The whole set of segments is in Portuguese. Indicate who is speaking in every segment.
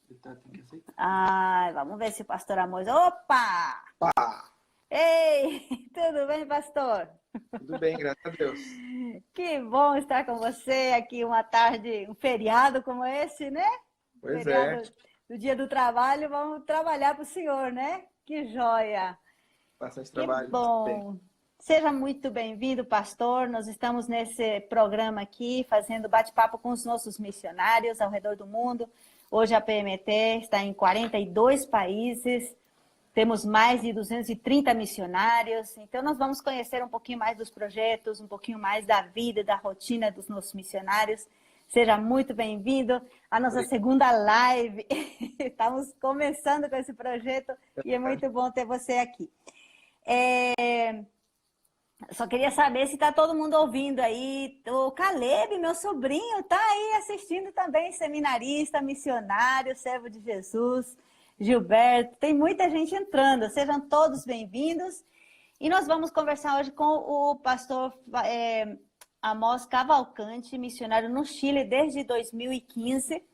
Speaker 1: Tem que aceitar.
Speaker 2: Ah, vamos ver se o pastor Amos... Opa!
Speaker 1: Pá,
Speaker 2: Ei, tudo bem, pastor?
Speaker 1: tudo bem, graças a Deus.
Speaker 2: Que bom estar com você aqui uma tarde, um feriado como esse, né?
Speaker 1: Pois é,
Speaker 2: Feriado do Dia do Trabalho, vamos trabalhar para o senhor, né? Que joia!
Speaker 1: bastante
Speaker 2: Que
Speaker 1: trabalho. Bem,
Speaker 2: bom! Seja muito bem-vindo, pastor. Nós estamos nesse programa aqui, fazendo bate-papo com os nossos missionários ao redor do mundo. Hoje a PMT está em 42 países, temos mais de 230 missionários. Então, nós vamos conhecer um pouquinho mais dos projetos, um pouquinho mais da vida e da rotina dos nossos missionários. Seja muito bem-vindo à nossa segunda live. Estamos começando com esse projeto e é muito bom ter você aqui. Só queria saber se está todo mundo ouvindo aí. O Caleb, meu sobrinho, está aí assistindo também, seminarista, missionário, servo de Jesus. Gilberto, tem muita gente entrando. Sejam todos bem-vindos. E nós vamos conversar hoje com o pastor Amós Cavalcante, missionário no Chile desde 2015.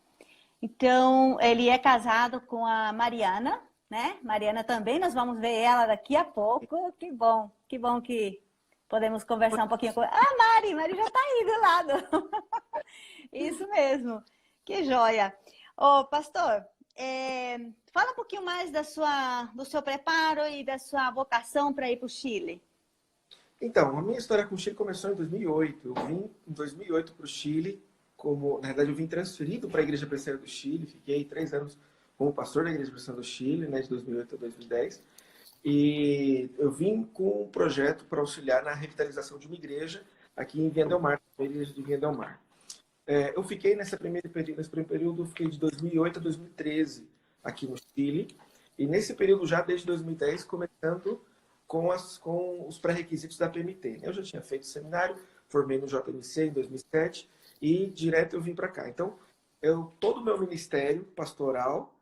Speaker 2: Então, ele é casado com a Mariana, né? Mariana também, nós vamos ver ela daqui a pouco. Que bom que podemos conversar um pouquinho com ela. Ah, Mari já está aí do lado. Isso mesmo, que joia. Ô, pastor, fala um pouquinho mais do seu preparo e da sua vocação para ir para o Chile.
Speaker 1: então, a minha história com o Chile começou em 2008. Eu vim em 2008 para o Chile, na verdade eu vim transferido para a Igreja Presbiteriana do Chile, fiquei 3 anos como pastor da Igreja Presbiteriana do Chile, né, de 2008 a 2010. E eu vim com um projeto para auxiliar na revitalização de uma igreja aqui em Viña del Mar, a igreja de Viña del Mar. Eu fiquei nesse primeiro período, fiquei de 2008 a 2013 aqui no Chile. E nesse período, já desde 2010, começando com os pré-requisitos da PMT. Eu já tinha feito seminário, formei no JMC em 2007 e direto eu vim para cá. Então, todo o meu ministério pastoral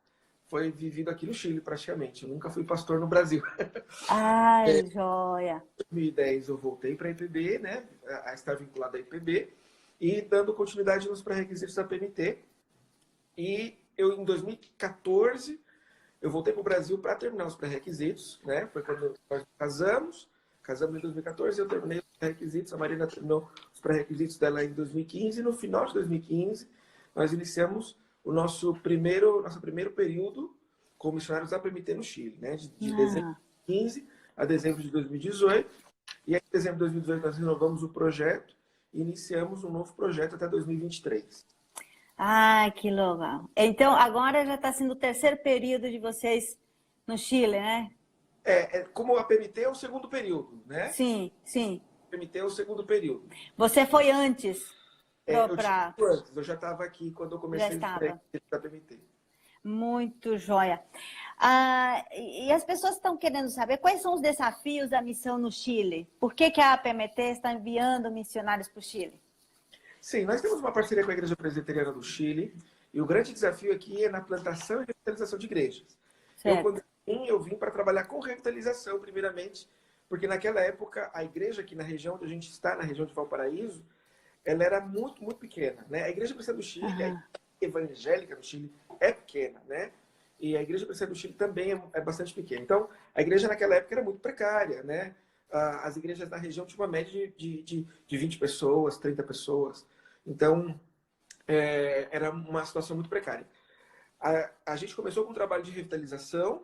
Speaker 1: foi vivido aqui no Chile, praticamente. Eu nunca fui pastor no Brasil.
Speaker 2: Ai, joia!
Speaker 1: Em 2010 eu voltei para a IPB, né, a estar vinculado à IPB, e dando continuidade nos pré-requisitos da PMT. E em 2014, eu voltei para o Brasil para terminar os pré-requisitos, né? Foi quando nós casamos em 2014, eu terminei os pré-requisitos, a Marina terminou os pré-requisitos dela em 2015, e no final de 2015, nós iniciamos nosso primeiro período como missionários da PMT no Chile, né? De dezembro de 2015 a dezembro de 2018. E aí, em dezembro de 2018, nós renovamos o projeto e iniciamos um novo projeto até 2023.
Speaker 2: Ai, que legal. Então, agora já está sendo o terceiro período de vocês no Chile, né?
Speaker 1: Como a PMT é o segundo período, né?
Speaker 2: Sim, sim.
Speaker 1: A PMT é o segundo período.
Speaker 2: Você foi antes
Speaker 1: Eu tive antes, eu já estava aqui quando eu
Speaker 2: Já
Speaker 1: comecei os
Speaker 2: estava.
Speaker 1: pré-requisitos da PMT.
Speaker 2: Muito joia. E as pessoas estão querendo saber quais são os desafios da missão no Chile? Por que a APMT está enviando missionários para o Chile?
Speaker 1: Sim, nós temos uma parceria com a Igreja Presbiteriana do Chile e o grande desafio aqui é na plantação e revitalização de igrejas.
Speaker 2: Certo.
Speaker 1: Eu vim para trabalhar com revitalização, primeiramente, porque naquela época a igreja aqui na região onde a gente está, na região de Valparaíso, ela era muito, muito pequena, né? A Igreja Presbiteriana do Chile, a igreja evangélica do Chile é pequena, né? E a Igreja Presbiteriana do Chile também é bastante pequena. Então, a igreja naquela época era muito precária, né? As igrejas na região tinham uma média de 20 pessoas, 30 pessoas. Então, era uma situação muito precária. A gente começou com um trabalho de revitalização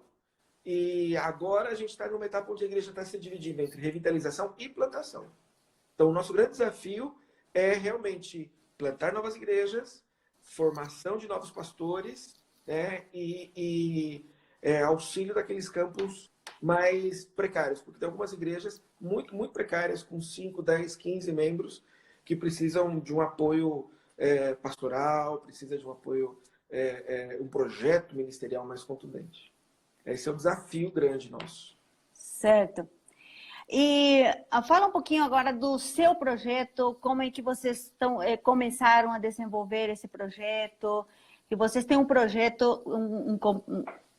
Speaker 1: e agora a gente está numa etapa onde a igreja está se dividindo entre revitalização e plantação. Então, o nosso grande desafio é realmente plantar novas igrejas, formação de novos pastores, né, e auxílio daqueles campos mais precários, porque tem algumas igrejas muito, muito precárias, com 5, 10, 15 membros, que precisam de um apoio pastoral, precisa de um apoio, um projeto ministerial mais contundente. Esse é um desafio grande nosso.
Speaker 2: Certo. E fala um pouquinho agora do seu projeto, como é que vocês começaram a desenvolver esse projeto, que vocês têm um projeto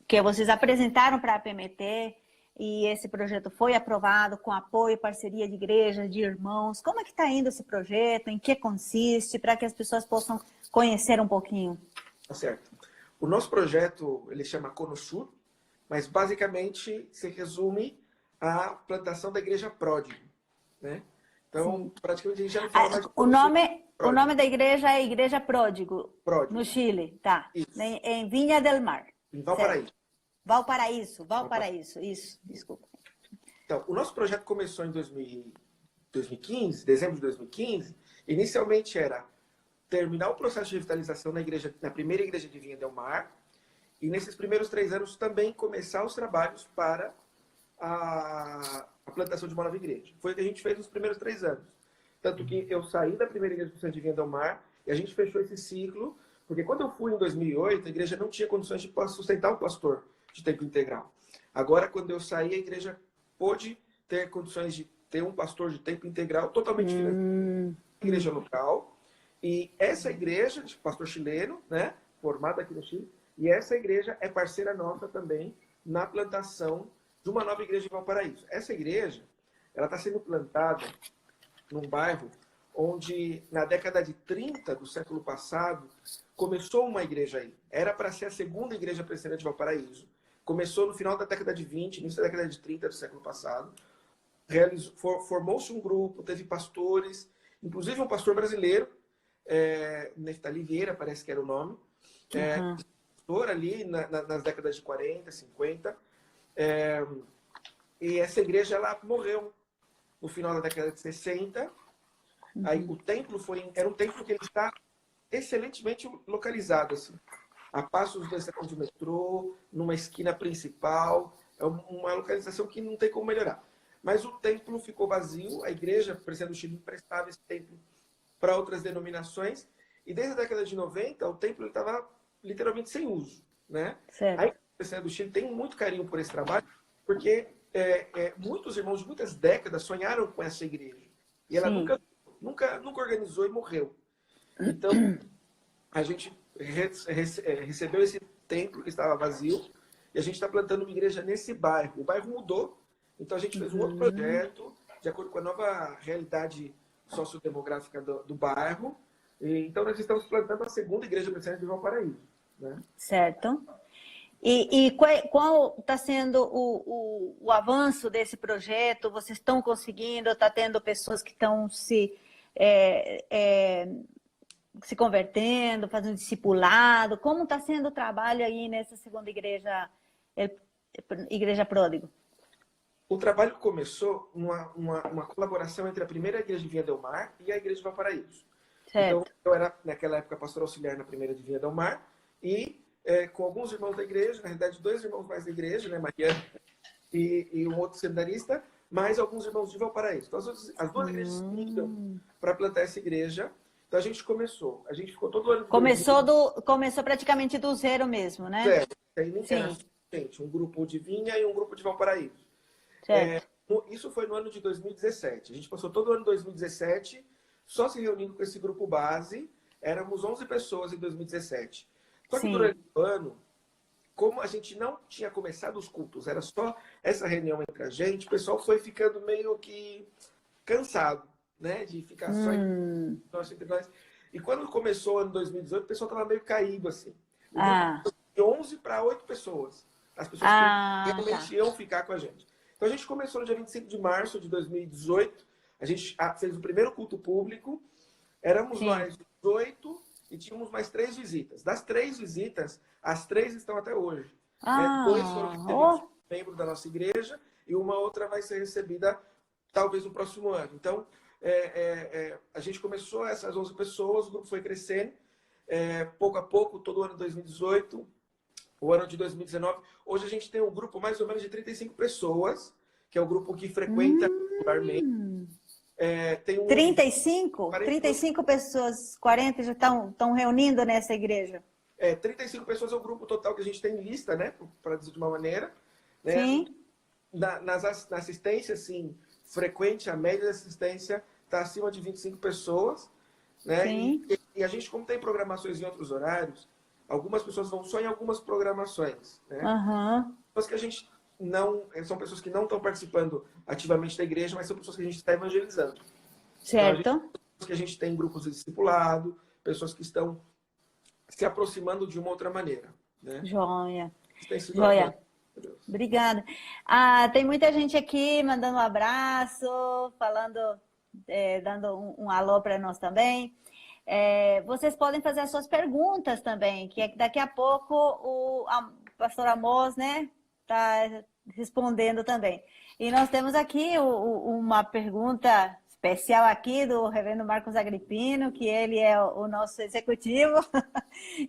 Speaker 2: que vocês apresentaram para a PMT e esse projeto foi aprovado com apoio e parceria de igrejas, de irmãos. Como é que está indo esse projeto? Em que consiste? Para que as pessoas possam conhecer um pouquinho.
Speaker 1: Tá certo. O nosso projeto, ele chama Conosur, mas basicamente se resume à plantação da Igreja Pródigo, né? Então, praticamente a gente já não fala mais de Conosur.
Speaker 2: O nome da igreja é Igreja Pródigo,
Speaker 1: Pródigo.
Speaker 2: no Chile, tá?
Speaker 1: Isso.
Speaker 2: Em Vinha del Mar.
Speaker 1: Em Valparaíso.
Speaker 2: Valparaíso, isso, desculpa.
Speaker 1: Então, o nosso projeto começou em 2015, dezembro de 2015. Inicialmente era terminar o processo de revitalização na primeira igreja de Vinha del Mar, e nesses primeiros 3 anos também começar os trabalhos para a plantação de uma nova igreja. Foi o que a gente fez nos primeiros 3 anos. Tanto que eu saí da primeira igreja de Vinha del Mar e a gente fechou esse ciclo, porque quando eu fui em 2008, a igreja não tinha condições de sustentar um pastor de tempo integral. Agora, quando eu saí, a igreja pôde ter condições de ter um pastor de tempo integral totalmente diferente da igreja local. E essa igreja, de pastor chileno, né, formada aqui no Chile, e essa igreja é parceira nossa também na plantação de uma nova igreja em Valparaíso. Essa igreja, ela está sendo plantada num bairro onde, na década de 30 do século passado, começou uma igreja aí. Era para ser a segunda igreja presbiteriana de Valparaíso. Começou no final da década de 20, início da década de 30 do século passado. Formou-se um grupo, teve pastores, inclusive um pastor brasileiro, Neftali Vieira, parece que era o nome, pastor ali nas décadas de 40, 50. E essa igreja, ela morreu no final da década de 60. Aí o templo era um templo que ele está excelentemente localizado, assim, a passos 2 segundos de metrô, numa esquina principal. É uma localização que não tem como melhorar. Mas o templo ficou vazio, a igreja Presbiteriana do Chile emprestava esse templo para outras denominações, e desde a década de 90 o templo estava literalmente sem uso, né?
Speaker 2: Certo.
Speaker 1: A igreja Presbiteriana do Chile tem muito carinho por esse trabalho, porque muitos irmãos de muitas décadas sonharam com essa igreja. E ela nunca organizou e morreu. Então, a gente recebeu esse templo que estava vazio e a gente está plantando uma igreja nesse bairro. O bairro mudou, então a gente fez um outro projeto de acordo com a nova realidade sociodemográfica do bairro. E, então, nós estamos plantando a segunda igreja presbiteriana de Valparaíso, né?
Speaker 2: Certo. E qual está sendo o avanço desse projeto? Vocês estão conseguindo? Está tendo pessoas que estão se convertendo, fazendo discipulado? Como está sendo o trabalho aí nessa segunda igreja Pródigo?
Speaker 1: O trabalho começou uma colaboração entre a primeira igreja de Vinha del Mar e a igreja de Valparaíso.
Speaker 2: Certo.
Speaker 1: Então, eu era, naquela época, pastor auxiliar na primeira de Vinha del Mar e com alguns irmãos da igreja, na realidade, 2 irmãos mais da igreja, né, Mariana e um outro seminarista, mais alguns irmãos de Valparaíso. Então, as 2 igrejas se uniram para plantar essa igreja. Então, a gente começou. A gente ficou todo ano...
Speaker 2: Começou praticamente do zero mesmo, né?
Speaker 1: Certo. Gente, um grupo de Vinha e um grupo de Valparaíso. Isso foi no ano de 2017. A gente passou todo o ano de 2017 só se reunindo com esse grupo base. Éramos 11 pessoas em 2017. Só que durante o ano, como a gente não tinha começado os cultos, era só essa reunião entre a gente, o pessoal foi ficando meio que cansado, né? De ficar só entre nós. E quando começou o ano 2018, o pessoal estava meio caído, assim. De 11 para 8 pessoas. As pessoas que realmente iam ficar com a gente. Então a gente começou no dia 25 de março de 2018. A gente fez o primeiro culto público. Éramos nós 18 e tínhamos mais 3 visitas. Das 3 visitas, as 3 estão até hoje. 2 foram recebidos membros da nossa igreja e uma outra vai ser recebida talvez no próximo ano. Então, a gente começou essas 11 pessoas, o grupo foi crescendo. Pouco a pouco, todo o ano de 2018, o ano de 2019. Hoje a gente tem um grupo mais ou menos de 35 pessoas, que é o grupo que frequenta regularmente. Tem
Speaker 2: 35? 35 pessoas, 40 já estão reunindo nessa igreja?
Speaker 1: 35 pessoas é o grupo total que a gente tem em lista, né? Para dizer de uma maneira. Né?
Speaker 2: Sim.
Speaker 1: Na assistência, assim, frequente, a média de assistência está acima de 25 pessoas. Né?
Speaker 2: Sim.
Speaker 1: E a gente, como tem programações em outros horários, algumas pessoas vão só em algumas programações. Né? Pessoas que a gente não... São pessoas que não estão participando ativamente da igreja, mas são pessoas que a gente está evangelizando.
Speaker 2: Certo.
Speaker 1: Então, pessoas que a gente tem grupos de discipulado, pessoas que estão se aproximando de uma outra maneira. né?
Speaker 2: Joia.
Speaker 1: Isso tem sido
Speaker 2: Joia.
Speaker 1: Deus.
Speaker 2: Obrigada. Tem muita gente aqui mandando um abraço, falando, dando um alô para nós também. Vocês podem fazer as suas perguntas também, que daqui a pouco o pastor Amós, né, está respondendo também. E nós temos aqui uma pergunta especial aqui do reverendo Marcos Agripino, que ele é o nosso executivo.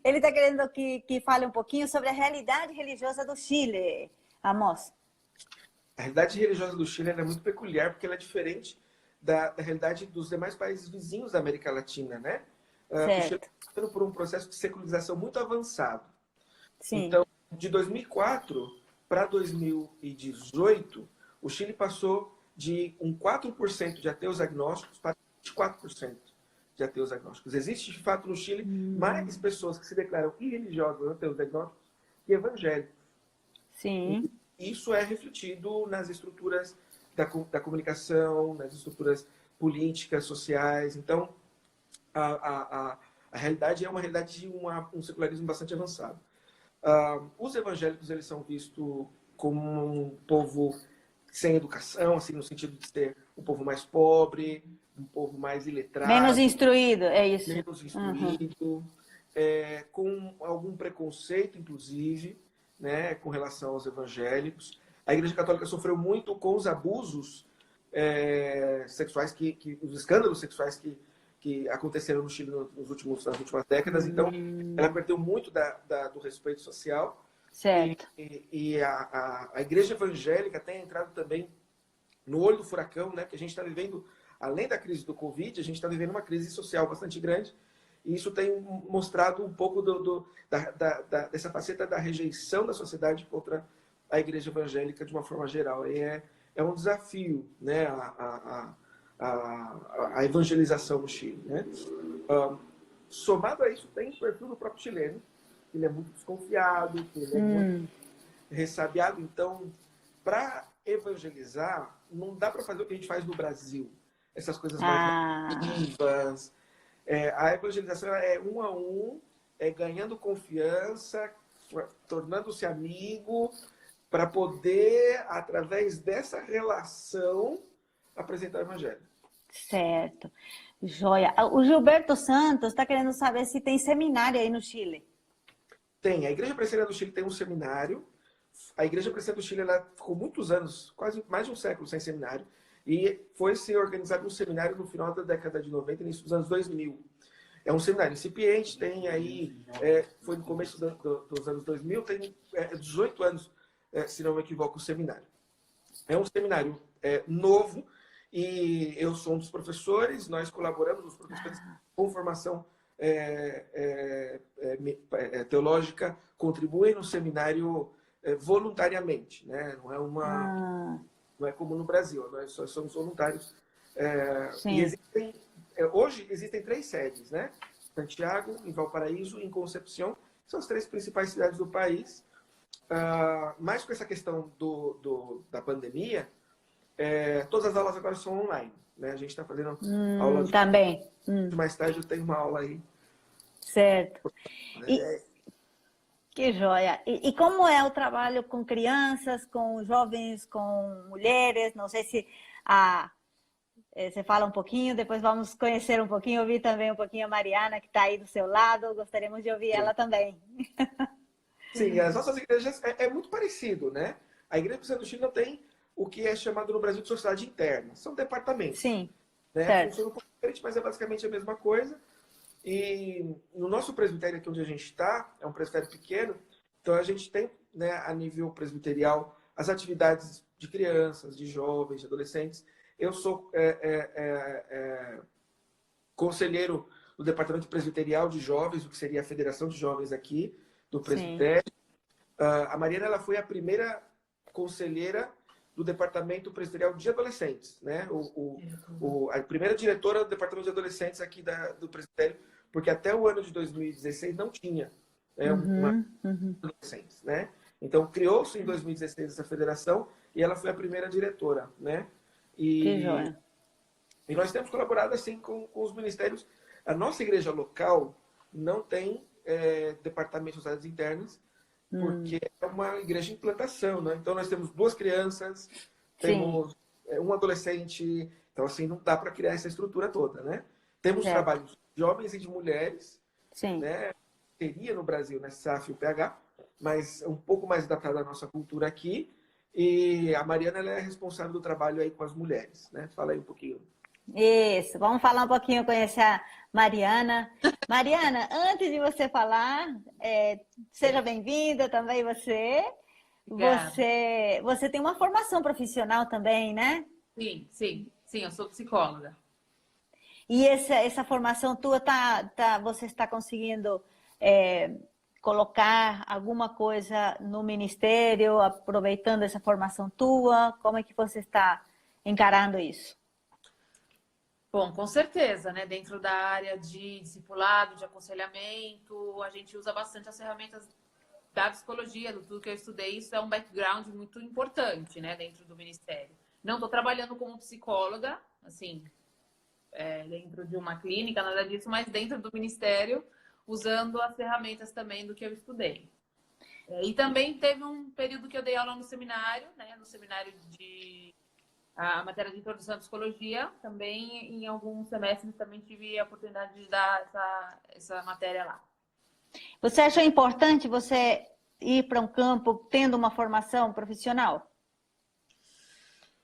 Speaker 2: Ele está querendo que fale um pouquinho sobre a realidade religiosa do Chile, Amós.
Speaker 1: A realidade religiosa do Chile é muito peculiar, porque ela é diferente da realidade dos demais países vizinhos da América Latina, né? O Chile está passando por um processo de secularização muito avançado.
Speaker 2: Sim.
Speaker 1: Então, de 2004 para 2018, o Chile passou de 4% de ateus agnósticos para 24% de ateus agnósticos. Existe, de fato, no Chile, mais pessoas que se declaram irreligiosas, ateus agnósticos, que evangélicos.
Speaker 2: Sim.
Speaker 1: E isso é refletido nas estruturas da comunicação, nas estruturas políticas, sociais. Então, a realidade é uma realidade de um secularismo bastante avançado. Os evangélicos, eles são vistos como um povo sem educação, assim, no sentido de ser um povo mais pobre, um povo mais iletrado.
Speaker 2: Menos instruído, é isso.
Speaker 1: Menos instruído, com algum preconceito, inclusive, né, com relação aos evangélicos. A Igreja Católica sofreu muito com os abusos sexuais, os escândalos sexuais que aconteceram no Chile nas últimas décadas. Então, ela perdeu muito do respeito social.
Speaker 2: Certo.
Speaker 1: E a Igreja Evangélica tem entrado também no olho do furacão, né? Que a gente está vivendo, além da crise do Covid, a gente está vivendo uma crise social bastante grande. E isso tem mostrado um pouco dessa faceta da rejeição da sociedade contra a Igreja Evangélica de uma forma geral. E é um desafio, né? A evangelização no Chile, né? Somado a isso, tem o perfil do próprio chileno. Ele é muito desconfiado, ele é muito ressabiado. Então, para evangelizar, não dá para fazer o que a gente faz no Brasil. Essas coisas mais vivas. A evangelização é um a um, ganhando confiança, tornando-se amigo, para poder, através dessa relação, apresentar o evangelho.
Speaker 2: Certo. Joia. O Gilberto Santos está querendo saber se tem seminário aí no Chile.
Speaker 1: Tem. A Igreja Presbiteriana do Chile tem um seminário. A Igreja Presbiteriana do Chile ela ficou muitos anos, quase mais de um século, sem seminário. E foi se organizado um seminário no final da década de 90, início dos anos 2000. É um seminário incipiente, tem aí, foi no começo dos anos 2000, tem 18 anos, se não me equivoco, o seminário. É um seminário novo e eu sou um dos professores, nós colaboramos, os professores com formação teológica contribuem no seminário voluntariamente, né? Não é como no Brasil, nós só somos voluntários. E hoje existem 3 sedes, né? Santiago, em Valparaíso e em Concepción, são as 3 principais cidades do país. Mas com essa questão da pandemia, todas as aulas agora são online, né? A gente está fazendo aula
Speaker 2: também.
Speaker 1: Mais tarde eu tenho uma aula aí.
Speaker 2: Certo. Que joia. E como é o trabalho com crianças, com jovens, com mulheres? Não sei se você fala um pouquinho, depois vamos conhecer um pouquinho, ouvir também um pouquinho a Mariana, que está aí do seu lado. Gostaríamos de ouvir ela também.
Speaker 1: Sim, as nossas igrejas é muito parecido, né? A Igreja Presbiteriana do Chile não tem o que é chamado no Brasil de sociedade interna. São departamentos.
Speaker 2: Sim,
Speaker 1: né?
Speaker 2: certo.
Speaker 1: Funciona um pouco diferente, mas é basicamente a mesma coisa. E no nosso presbitério aqui onde a gente está, é um presbitério pequeno, então a gente tem, né, a nível presbiterial, as atividades de crianças, de jovens, de adolescentes. Eu sou conselheiro do Departamento Presbiterial de Jovens, o que seria a Federação de Jovens aqui, do presbitério. A Mariana ela foi a primeira conselheira do Departamento Presbiterial de Adolescentes, né? A primeira diretora do Departamento de Adolescentes aqui do presbitério, porque até o ano de 2016 não tinha adolescentes, né? Então criou-se em 2016 essa federação e ela foi a primeira diretora, né?
Speaker 2: Que joia.
Speaker 1: E nós temos colaborado assim com os ministérios. A nossa igreja local não tem departamento de sociedades internas, porque é uma igreja em plantação, né? Então nós temos 2 crianças,
Speaker 2: Sim,
Speaker 1: temos um adolescente, então assim não dá para criar essa estrutura toda, né? Temos
Speaker 2: certo.
Speaker 1: trabalhos de homens e de mulheres,
Speaker 2: Sim.
Speaker 1: né? Teria no Brasil, né, SAF e o PH, mas um pouco mais adaptado à nossa cultura aqui. E a Mariana ela é responsável do trabalho aí com as mulheres, né? Fala aí um pouquinho.
Speaker 2: Isso, vamos falar um pouquinho, conhecer a Mariana. Mariana, antes de você falar, seja bem-vinda também você.
Speaker 3: Obrigada.
Speaker 2: Você tem uma formação profissional também, né?
Speaker 3: Sim, sim, sim, eu sou psicóloga.
Speaker 2: E essa formação tua, você está conseguindo colocar alguma coisa no ministério, aproveitando essa formação tua? Como é que você está encarando isso?
Speaker 3: Bom, com certeza, né? Dentro da área de discipulado, de aconselhamento, a gente usa bastante as ferramentas da psicologia, do tudo que eu estudei. Isso é um background muito importante, né? Dentro do ministério. Não estou trabalhando como psicóloga, assim, dentro de uma clínica, nada disso, mas dentro do ministério, usando as ferramentas também do que eu estudei. E também teve um período que eu dei aula no seminário, né? No seminário de a matéria de introdução à psicologia, também em alguns semestres também tive a oportunidade de dar essa matéria lá.
Speaker 2: Você achou importante você ir para um campo tendo uma formação profissional?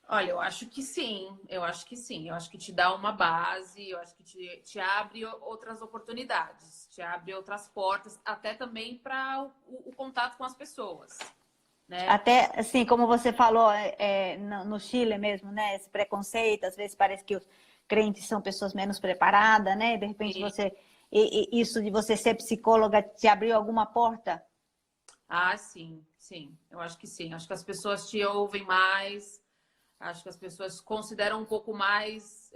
Speaker 3: Olha, eu acho que sim, eu acho que sim. Eu acho que te dá uma base, eu acho que te abre outras oportunidades, te abre outras portas, até também para o contato com as pessoas, né?
Speaker 2: Até, assim, como você falou, no Chile mesmo, né? Esse preconceito, às vezes parece que os crentes são pessoas menos preparadas, né? De repente
Speaker 3: E,
Speaker 2: isso de você ser psicóloga te abriu alguma porta?
Speaker 3: sim, sim, eu acho que sim. Acho que as pessoas te ouvem mais, acho que as pessoas consideram um pouco mais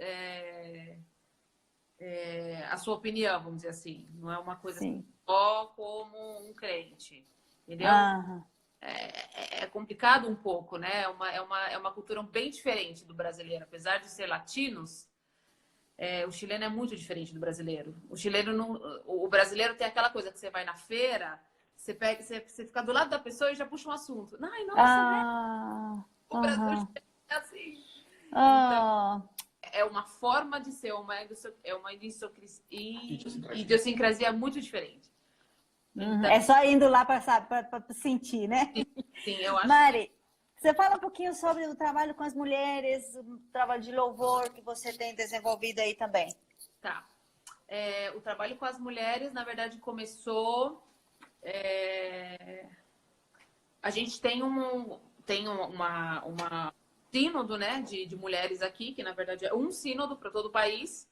Speaker 3: a sua opinião, vamos dizer assim. Não é uma coisa
Speaker 2: Sim.
Speaker 3: só como um crente, entendeu?
Speaker 2: Aham.
Speaker 3: É complicado um pouco, né? É uma cultura bem diferente do brasileiro. Apesar de ser latinos, o chileno é muito diferente do brasileiro. O chileno não, o brasileiro tem aquela coisa que você vai na feira, você fica do lado da pessoa e já puxa um assunto. Ai, nossa, né?
Speaker 2: Ah,
Speaker 3: O Brasil
Speaker 2: aham.
Speaker 3: é assim. Então,
Speaker 2: Ah,
Speaker 3: é uma forma de ser, uma idiosincrasia muito diferente. Então,
Speaker 2: é só indo lá para sentir, né?
Speaker 3: sim, eu acho que
Speaker 2: Mari, você fala um pouquinho sobre o trabalho com as mulheres, o trabalho de louvor que você tem desenvolvido aí também.
Speaker 3: tá. O trabalho com as mulheres, na verdade, começou. A gente tem uma sínodo, né, de mulheres aqui, que na verdade é um sínodo para todo o país.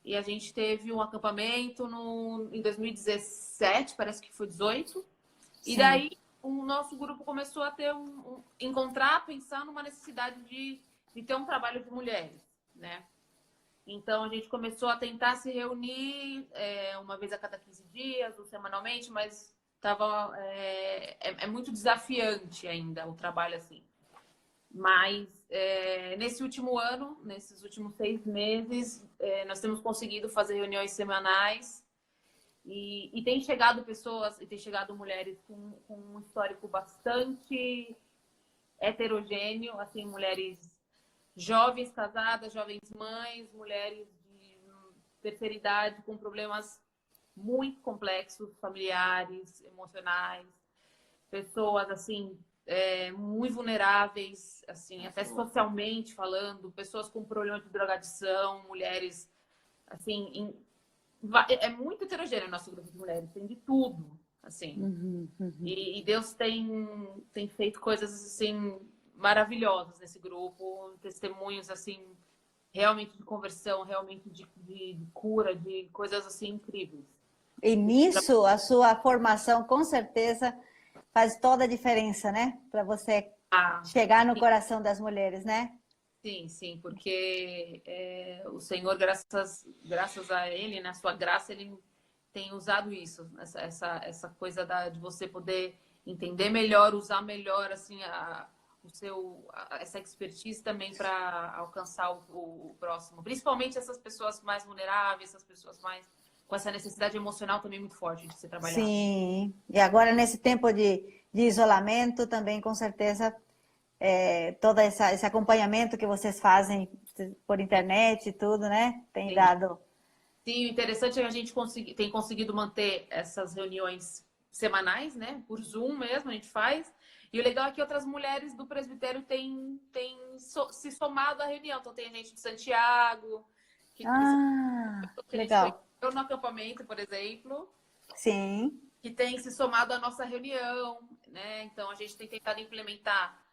Speaker 3: E a gente teve um acampamento em 2017, parece que foi 18. E
Speaker 2: Sim.
Speaker 3: daí o nosso grupo começou a ter encontrar, pensar numa necessidade de ter um trabalho de mulheres, né? Então a gente começou a tentar se reunir uma vez a cada 15 dias ou semanalmente, mas é muito desafiante ainda o trabalho assim. Mas nesse último ano, nesses últimos 6 meses, nós temos conseguido fazer reuniões semanais e tem chegado pessoas e tem chegado mulheres com um histórico bastante heterogêneo, assim, mulheres jovens casadas, jovens mães, mulheres de terceira idade com problemas muito complexos, familiares, emocionais, pessoas assim muito vulneráveis, assim, até socialmente falando, pessoas com problemas de drogadição, mulheres assim, é muito heterogêneo o nosso grupo de mulheres, tem de tudo, assim. E Deus tem feito coisas assim maravilhosas nesse grupo, testemunhos assim realmente de conversão, realmente de cura, de coisas assim incríveis.
Speaker 2: E nisso, a sua formação, com certeza, faz toda a diferença, né? Para você chegar no coração das mulheres, né?
Speaker 3: Sim, sim, porque o Senhor, graças a Ele, na sua graça, Ele tem usado isso, essa coisa de você poder entender melhor, usar melhor assim essa expertise também para alcançar o próximo, principalmente essas pessoas mais vulneráveis, essas pessoas mais com essa necessidade emocional também muito forte de ser trabalhada.
Speaker 2: Sim, e agora nesse tempo de isolamento também, com certeza, todo esse acompanhamento que vocês fazem por internet e tudo, né? Tem
Speaker 3: Sim.
Speaker 2: dado...
Speaker 3: Sim, o interessante é que a gente tem conseguido manter essas reuniões semanais, né? Por Zoom mesmo, a gente faz. E o legal é que outras mulheres do presbitério têm se somado à reunião. Então, tem gente de Santiago, que a gente
Speaker 2: legal.
Speaker 3: conheceu no acampamento, por exemplo,
Speaker 2: Sim.
Speaker 3: que tem se somado à nossa reunião, né? Então, a gente tem tentado implementar,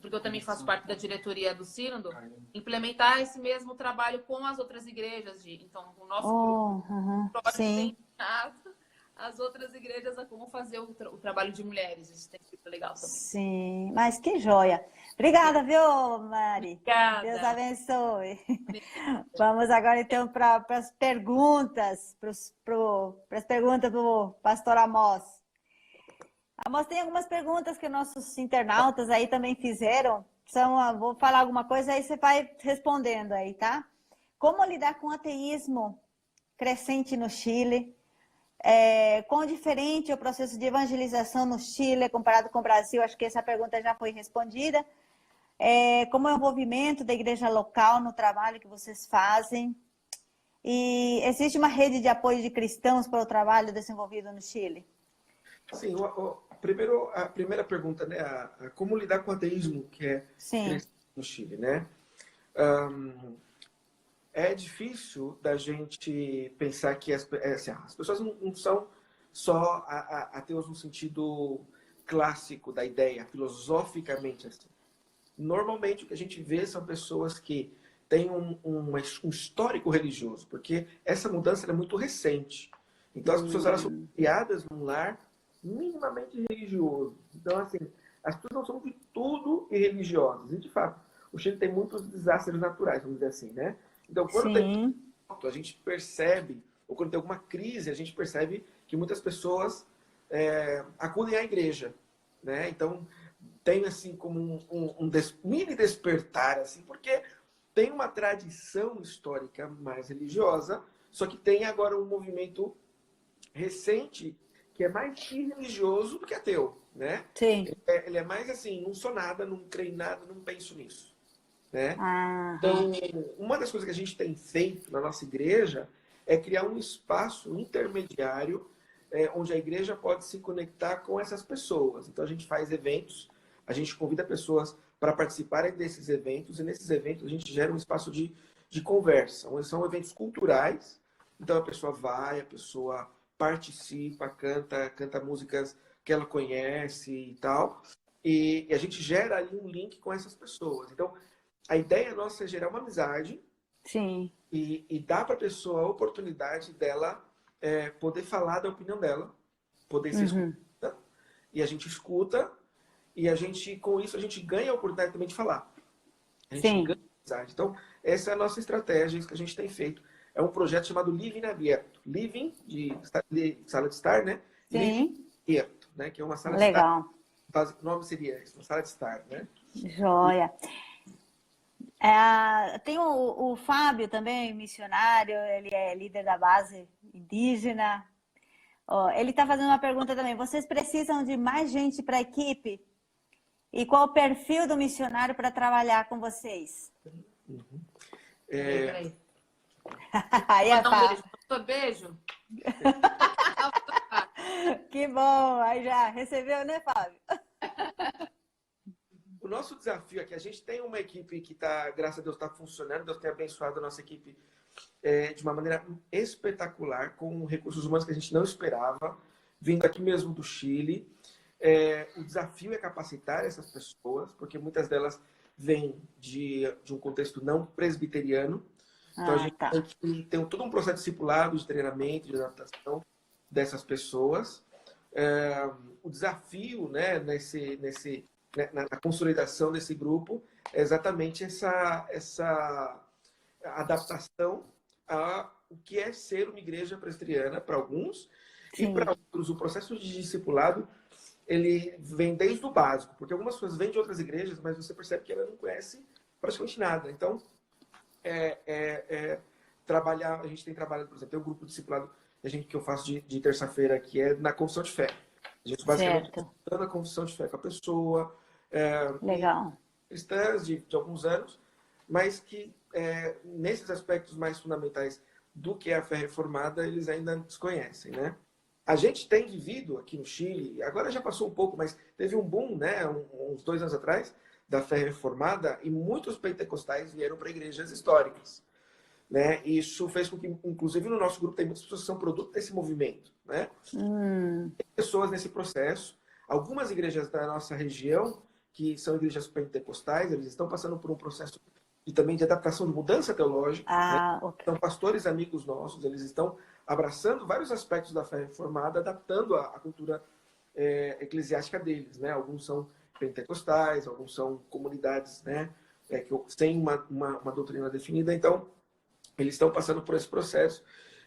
Speaker 3: porque eu também faço parte da diretoria do Sínodo, implementar esse mesmo trabalho com as outras igrejas. Então, o nosso grupo tem
Speaker 2: Sim.
Speaker 3: ensinado as outras igrejas a como fazer o trabalho de mulheres. Isso tem sido legal também.
Speaker 2: Sim, mas que joia. Obrigada, viu, Mari?
Speaker 3: Obrigada.
Speaker 2: Deus abençoe. Vamos agora, então, para as perguntas, para as perguntas do pastor Amós. Amós, tem algumas perguntas que nossos internautas aí também fizeram. Vou falar alguma coisa, aí você vai respondendo aí, tá? Como lidar com o ateísmo crescente no Chile? Quão diferente é o processo de evangelização no Chile comparado com o Brasil? Acho que essa pergunta já foi respondida. Como é o envolvimento da igreja local no trabalho que vocês fazem? E existe uma rede de apoio de cristãos para o trabalho desenvolvido no Chile?
Speaker 1: Sim, primeiro, a primeira pergunta, né? Como lidar com o ateísmo que é crescente no Chile, né? É difícil da gente pensar que as pessoas não são só ateus no sentido clássico da ideia, filosoficamente assim. Normalmente o que a gente vê são pessoas que têm um histórico religioso, porque essa mudança é muito recente. Então as pessoas elas são criadas num lar minimamente religioso. Então, assim, as pessoas não são de tudo irreligiosas. E, de fato, o Chile tem muitos desastres naturais, vamos dizer assim, né? Então, quando tem a gente percebe, ou quando tem alguma crise, a gente percebe que muitas pessoas acudem à igreja, né? Então, tem, assim, como mini despertar, assim, porque tem uma tradição histórica mais religiosa, só que tem agora um movimento recente que é mais irreligioso do que ateu, né?
Speaker 2: Sim.
Speaker 1: Ele é mais assim, não sou nada, não creio em nada, não penso nisso, né? Então, uma das coisas que a gente tem feito na nossa igreja é criar um espaço intermediário onde a igreja pode se conectar com essas pessoas. Então, a gente faz eventos, a gente convida pessoas para participarem desses eventos, e nesses eventos a gente gera um espaço de conversa. São eventos culturais, então a pessoa vai, a pessoa participa, canta músicas que ela conhece e tal. E a gente gera ali um link com essas pessoas. Então, a ideia nossa é gerar uma amizade.
Speaker 2: Sim.
Speaker 1: E dar para a pessoa a oportunidade dela poder falar da opinião dela, poder ser escutada. E a gente escuta, e com isso, a gente ganha a oportunidade também de falar. A gente ganha amizade. Então, essa é a nossa estratégia, isso que a gente tem feito. É um projeto chamado Living Aberto. Living, de sala de estar, né?
Speaker 2: Sim.
Speaker 1: Living Aberto, né? Que é uma sala de estar. O nome seria isso, uma sala de estar, né?
Speaker 2: Joia. Tem o Fábio também, missionário, ele é líder da base indígena. Ele está fazendo uma pergunta também. Vocês precisam de mais gente para a equipe? E qual o perfil do missionário para trabalhar com vocês?
Speaker 3: Peraí.
Speaker 2: Aí é
Speaker 3: beijo.
Speaker 2: Que bom, aí já recebeu, né, Fábio?
Speaker 1: O nosso desafio é que a gente tem uma equipe que está, graças a Deus, está funcionando. Deus tem abençoado a nossa equipe de uma maneira espetacular, com recursos humanos que a gente não esperava, vindo aqui mesmo do Chile. O desafio é capacitar essas pessoas, porque muitas delas vêm de um contexto não presbiteriano. Então, a gente tem todo um processo de discipulado, de treinamento, de adaptação dessas pessoas. O desafio, né, na consolidação desse grupo é exatamente essa adaptação a o que é ser uma igreja presbiteriana para alguns. Sim. E para outros, o processo de discipulado ele vem desde o básico, porque algumas pessoas vêm de outras igrejas, mas você percebe que ela não conhece praticamente nada. Então, trabalhar, a gente tem trabalhado, por exemplo, tem um grupo discipulado que eu faço de terça-feira aqui é na confissão de fé. A gente basicamente
Speaker 2: Certo.
Speaker 1: dando a confissão de fé com a pessoa,
Speaker 2: Legal.
Speaker 1: cristãs de alguns anos, mas que nesses aspectos mais fundamentais do que é a fé reformada, eles ainda desconhecem, né? A gente tem vivido aqui no Chile, agora já passou um pouco, mas teve um boom, né, uns 2 anos atrás, da fé reformada, e muitos pentecostais vieram para igrejas históricas, né? Isso fez com que, inclusive no nosso grupo, tem muitas pessoas que são produto desse movimento, né? Tem pessoas nesse processo. Algumas igrejas da nossa região, que são igrejas pentecostais, eles estão passando por um processo também de adaptação, de mudança teológica.
Speaker 2: Ok.
Speaker 1: São pastores amigos nossos, eles estão abraçando vários aspectos da fé reformada, adaptando a cultura eclesiástica deles, né? Alguns são pentecostais, alguns são comunidades, né? Que têm uma doutrina definida. Então, eles estão passando por esse processo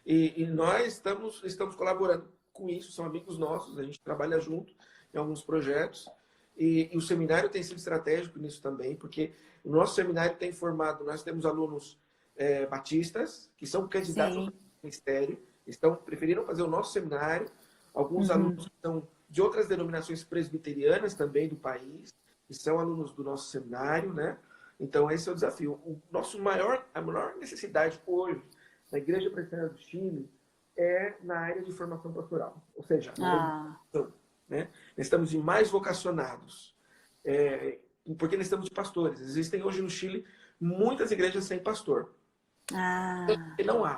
Speaker 1: e nós estamos colaborando com isso, são amigos nossos, a gente trabalha junto em alguns projetos e o seminário tem sido estratégico nisso também, porque o nosso seminário tem formado, nós temos alunos batistas que são candidatos ao ministério, preferiram fazer o nosso seminário, alguns alunos que são de outras denominações presbiterianas também do país, que são alunos do nosso seminário, né? Então, esse é o desafio. A maior necessidade hoje na Igreja Presbiteriana do Chile é na área de formação pastoral. Ou seja, né? Nós estamos de mais vocacionados. Porque nós estamos de pastores. Existem hoje no Chile muitas igrejas sem pastor.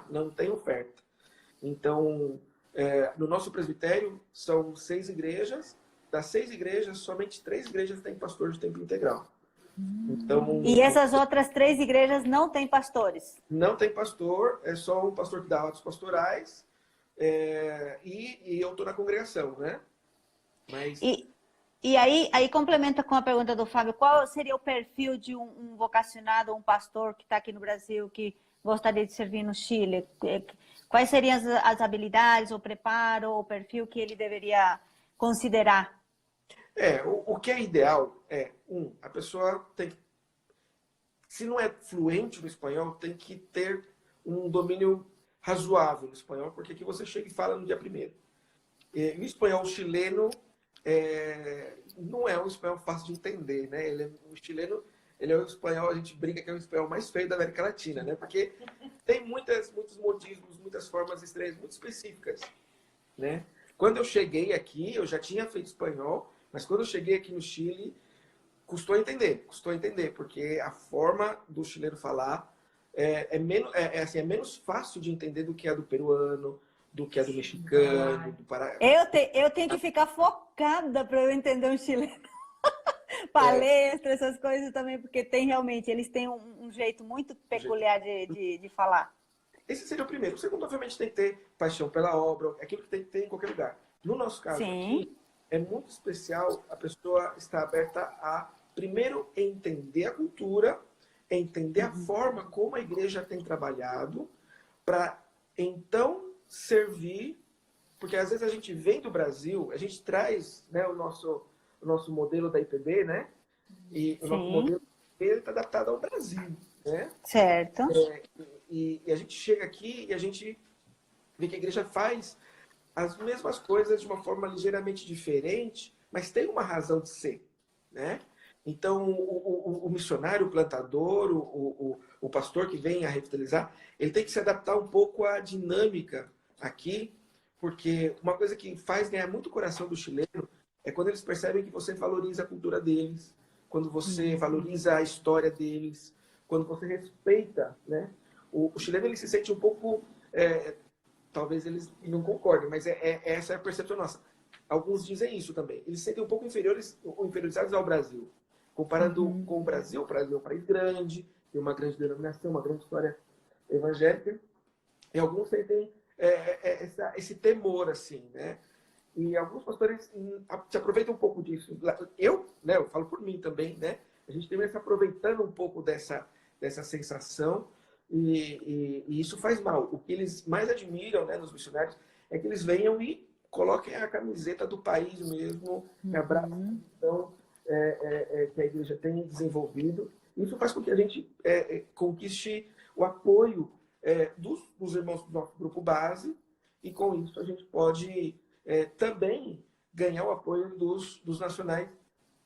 Speaker 1: Não tem oferta. Então, no nosso presbitério, são 6 igrejas. Das 6 igrejas, somente 3 igrejas têm pastor de tempo integral. Então,
Speaker 2: e essas outras 3 igrejas não têm pastores?
Speaker 1: Não tem pastor, é só um pastor que dá atos pastorais e eu estou na congregação, né? Mas...
Speaker 2: E aí complementa com a pergunta do Fábio, qual seria o perfil de um vocacionado, um pastor que está aqui no Brasil, que gostaria de servir no Chile? Quais seriam as habilidades, o preparo, o perfil que ele deveria considerar?
Speaker 1: O que é ideal a pessoa tem que, se não é fluente no espanhol, tem que ter um domínio razoável no espanhol, porque aqui você chega e fala no dia primeiro. O espanhol chileno não é um espanhol fácil de entender, né? O chileno, ele é o espanhol, a gente brinca que é o espanhol mais feio da América Latina, né? Porque tem muitos modismos, muitas formas estranhas muito específicas, né? Quando eu cheguei aqui, eu já tinha feito espanhol, mas quando eu cheguei aqui no Chile, custou entender, porque a forma do chileno falar é menos fácil de entender do que a do peruano, do que a do mexicano, do Pará.
Speaker 2: Eu tenho que ficar focada para eu entender um chileno. Palestra, essas coisas também, porque eles têm um jeito muito peculiar de falar.
Speaker 1: Esse seria o primeiro. O segundo, obviamente, tem que ter paixão pela obra, aquilo que tem que ter em qualquer lugar. No nosso caso aqui, é muito especial a pessoa estar aberta a, primeiro, entender a cultura, entender a forma como a igreja tem trabalhado, para então servir, porque às vezes a gente vem do Brasil, a gente traz, né, o nosso modelo da IPB, né? E o nosso modelo está adaptado ao Brasil, né?
Speaker 2: Certo.
Speaker 1: E a gente chega aqui e a gente vê que a igreja faz as mesmas coisas de uma forma ligeiramente diferente, mas tem uma razão de ser, né? Então, o missionário, o plantador, o pastor que vem a revitalizar, ele tem que se adaptar um pouco à dinâmica aqui, porque uma coisa que faz ganhar muito o coração do chileno é quando eles percebem que você valoriza a cultura deles, quando você valoriza a história deles, quando você respeita, né? O chileno, ele se sente um pouco... talvez eles não concordem, mas essa é a percepção nossa. Alguns dizem isso também. Eles se sentem um pouco inferiorizados ao Brasil. Comparando com o Brasil é um país grande, tem uma grande denominação, uma grande história evangélica, e alguns sentem esse temor, assim, né? E alguns pastores se aproveitam um pouco disso. Eu falo por mim também, né? A gente também está aproveitando um pouco dessa sensação, e isso faz mal. O que eles mais admiram, né, nos missionários é que eles venham e coloquem a camiseta do país mesmo, que abraçam que a igreja tem desenvolvido. Isso faz com que a gente conquiste o apoio dos irmãos do nosso grupo base e com isso a gente pode também ganhar o apoio dos nacionais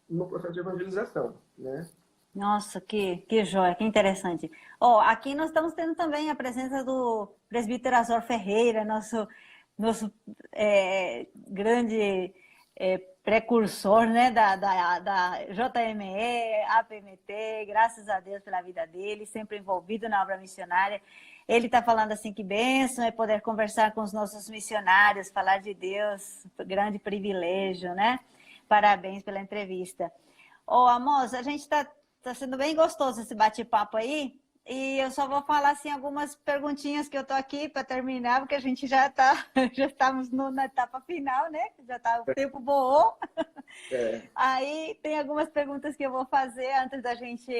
Speaker 1: no processo de evangelização, né?
Speaker 2: Nossa, que joia, que interessante. Ó, aqui nós estamos tendo também a presença do presbítero Azor Ferreira, nosso grande precursor, né, da JME, APMT, graças a Deus pela vida dele, sempre envolvido na obra missionária. Ele está falando assim que bênção é poder conversar com os nossos missionários, falar de Deus, grande privilégio, né? Parabéns pela entrevista. Ô, Amos, a gente está sendo bem gostoso esse bate-papo aí, e eu só vou falar assim algumas perguntinhas que eu tô aqui para terminar, porque a gente já estamos na etapa final, né? O tempo voou. Aí tem algumas perguntas que eu vou fazer antes da gente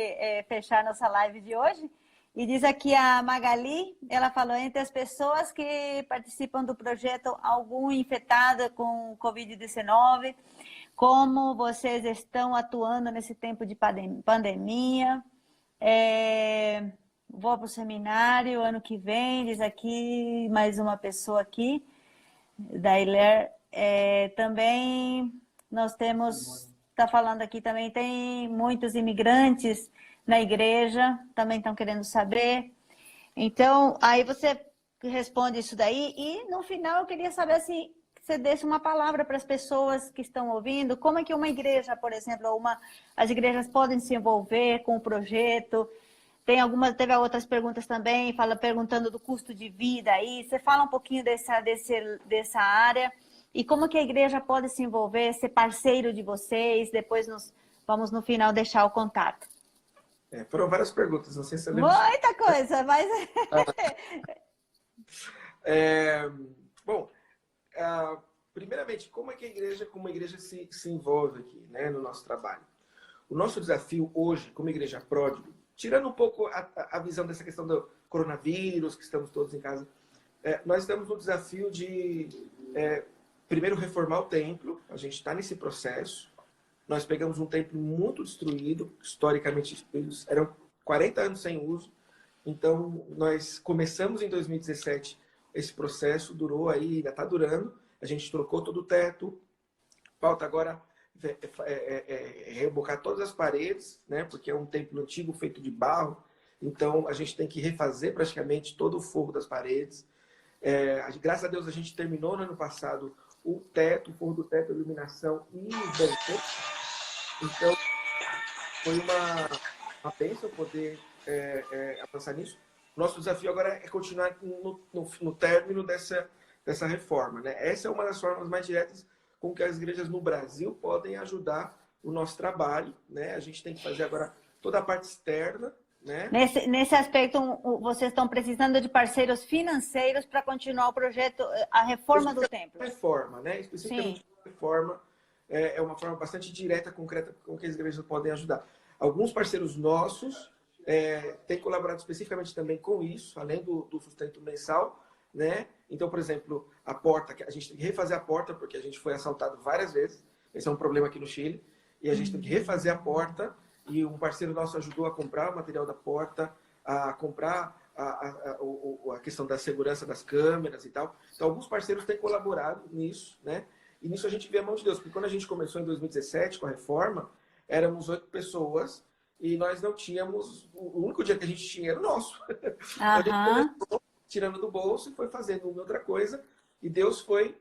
Speaker 2: fechar nossa live de hoje. E diz aqui a Magali, ela falou, entre as pessoas que participam do projeto, algum infectado com Covid-19, como vocês estão atuando nesse tempo de pandemia? Vou para o seminário ano que vem, diz aqui mais uma pessoa aqui, da Hilaire. Também nós temos, está falando aqui também, tem muitos imigrantes na igreja, também estão querendo saber. Então, aí você responde isso daí, e no final eu queria saber assim, você deixa uma palavra para as pessoas que estão ouvindo, como é que uma igreja, por exemplo, as igrejas podem se envolver com o projeto. Teve outras perguntas também, perguntando do custo de vida aí. Você fala um pouquinho dessa área e como que a igreja pode se envolver, ser parceiro de vocês. Depois vamos no final deixar o contato.
Speaker 1: Foram várias perguntas, não sei se você lembra.
Speaker 2: Muita coisa, mas...
Speaker 1: Bom, primeiramente, como é que como a igreja se envolve aqui, né, no nosso trabalho? O nosso desafio hoje, como igreja pródigo, tirando um pouco a visão dessa questão do coronavírus, que estamos todos em casa, nós estamos no desafio de, primeiro, reformar o templo. A gente está nesse processo. Nós pegamos um templo muito destruído, historicamente destruído, eram 40 anos sem uso. Então, nós começamos em 2017 esse processo, durou aí, ainda está durando. A gente trocou todo o teto. Falta agora rebocar todas as paredes, né? Porque é um templo antigo feito de barro. Então, a gente tem que refazer praticamente todo o forro das paredes. Graças a Deus, a gente terminou no ano passado o teto, o forro do teto, a iluminação e o banquete. Então, foi uma bênção poder avançar nisso. Nosso desafio agora é continuar no término dessa reforma, né? Essa é uma das formas mais diretas com que as igrejas no Brasil podem ajudar o nosso trabalho, né? A gente tem que fazer agora toda a parte externa, né?
Speaker 2: Nesse aspecto, vocês estão precisando de parceiros financeiros para continuar o projeto, a reforma do templo.
Speaker 1: Reforma, né? Especificamente a reforma é uma forma bastante direta, concreta, com que as igrejas podem ajudar. Alguns parceiros nossos têm colaborado especificamente também com isso, além do sustento mensal, né? Então, por exemplo, a porta, a gente tem que refazer a porta, porque a gente foi assaltado várias vezes. Esse é um problema aqui no Chile. E a gente tem que refazer a porta. E um parceiro nosso ajudou a comprar o material da porta, a comprar a questão da segurança das câmeras e tal. Então, alguns parceiros têm colaborado nisso, né? E nisso a gente vê a mão de Deus. Porque quando a gente começou em 2017 com a reforma, éramos 8 pessoas e nós não tínhamos... O único dia que a gente tinha era o nosso. A gente começou tirando do bolso e foi fazendo uma outra coisa. E Deus foi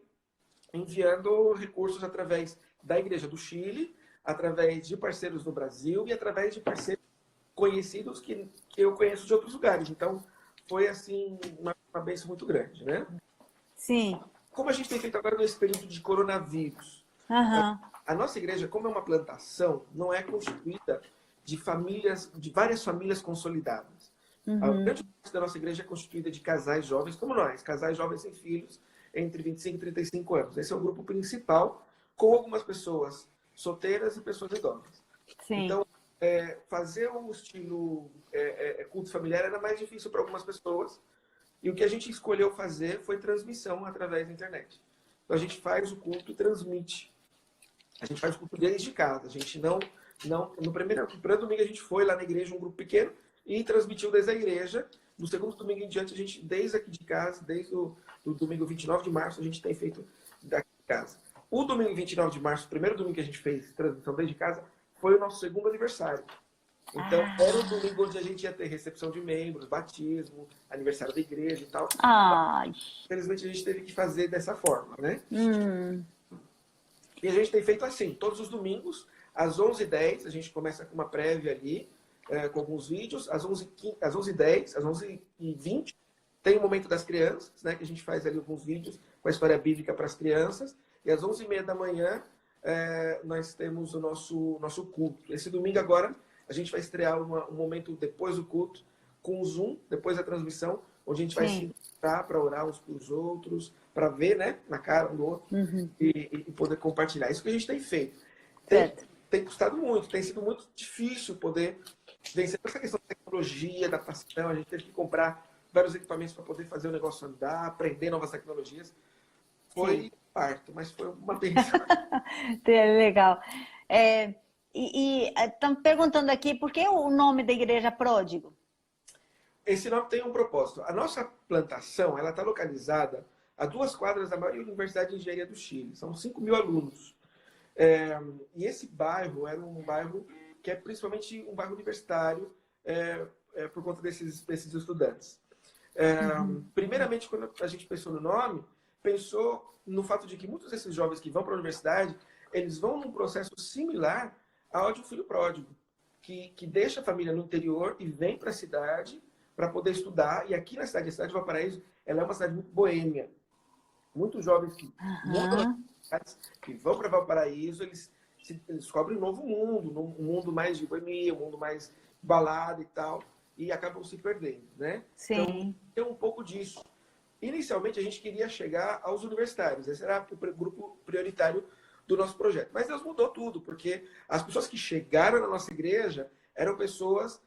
Speaker 1: enviando recursos através da Igreja do Chile, através de parceiros no Brasil e através de parceiros conhecidos que eu conheço de outros lugares. Então, foi, assim, uma bênção muito grande, né?
Speaker 2: Sim.
Speaker 1: Como a gente tem feito agora nesse período de coronavírus? A nossa igreja, como é uma plantação, não é constituída de várias famílias consolidadas. A grande parte da nossa igreja é constituída de casais jovens como nós, casais jovens sem filhos, entre 25 e 35 anos. Esse é o grupo principal, com algumas pessoas solteiras e pessoas idosas.
Speaker 2: Sim.
Speaker 1: Então, fazer um estilo culto familiar era mais difícil para algumas pessoas. E o que a gente escolheu fazer foi transmissão através da internet. Então, a gente faz o culto e transmite. A gente faz o culto desde casa. A gente no primeiro domingo a gente foi lá na igreja, um grupo pequeno, e transmitiu desde a igreja. no segundo domingo em diante, a gente, desde aqui de casa, desde o do domingo 29 de março, a gente tem feito daqui de casa. O domingo 29 de março, o primeiro domingo que a gente fez transmissão desde casa, foi o nosso segundo aniversário. Então, era o domingo onde a gente ia ter recepção de membros, batismo, aniversário da igreja e tal.
Speaker 2: Ai.
Speaker 1: Infelizmente, a gente teve que fazer dessa forma, né?
Speaker 2: Hum.
Speaker 1: E a gente tem feito assim, todos os domingos, às 11h10, a gente começa com uma prévia ali, com alguns vídeos. Às 11h10, às 11h20, tem o momento das crianças, né? Que a gente faz ali alguns vídeos com a história bíblica para as crianças. E às 11h30 da manhã, nós temos o nosso culto. Esse domingo agora, a gente vai estrear um momento depois do culto, com o Zoom, depois da transmissão, onde a gente vai se encontrar para orar uns para os outros, para ver, né, na cara um do outro, e poder compartilhar. Isso que a gente tem feito. Tem custado muito, tem sido muito difícil poder vencer essa questão de tecnologia, adaptação. A gente teve que comprar vários equipamentos para poder fazer o negócio andar, aprender novas tecnologias. Foi parto, mas foi uma bênção.
Speaker 2: Legal. Estão perguntando aqui, por que o nome da Igreja Pródigo?
Speaker 1: Esse nome tem um propósito. A nossa plantação, ela está localizada a 2 quadras da maior universidade de engenharia do Chile. São 5.000 alunos. E esse bairro era um bairro que é principalmente um bairro universitário por conta desses estudantes. Primeiramente, quando a gente pensou no nome, pensou no fato de que muitos desses jovens que vão para a universidade, eles vão num processo similar ao de um filho pródigo, que deixa a família no interior e vem para a cidade para poder estudar. E aqui na cidade, a cidade de Valparaíso, ela é uma cidade muito boêmia. Muitos jovens que mudam que vão para Valparaíso, eles descobrem um novo mundo, um mundo mais de boemia, um mundo mais balada e tal, e acabam se perdendo, né?
Speaker 2: Sim.
Speaker 1: Então, tem um pouco disso. Inicialmente, a gente queria chegar aos universitários. Esse era o grupo prioritário do nosso projeto. Mas Deus mudou tudo, porque as pessoas que chegaram na nossa igreja eram pessoas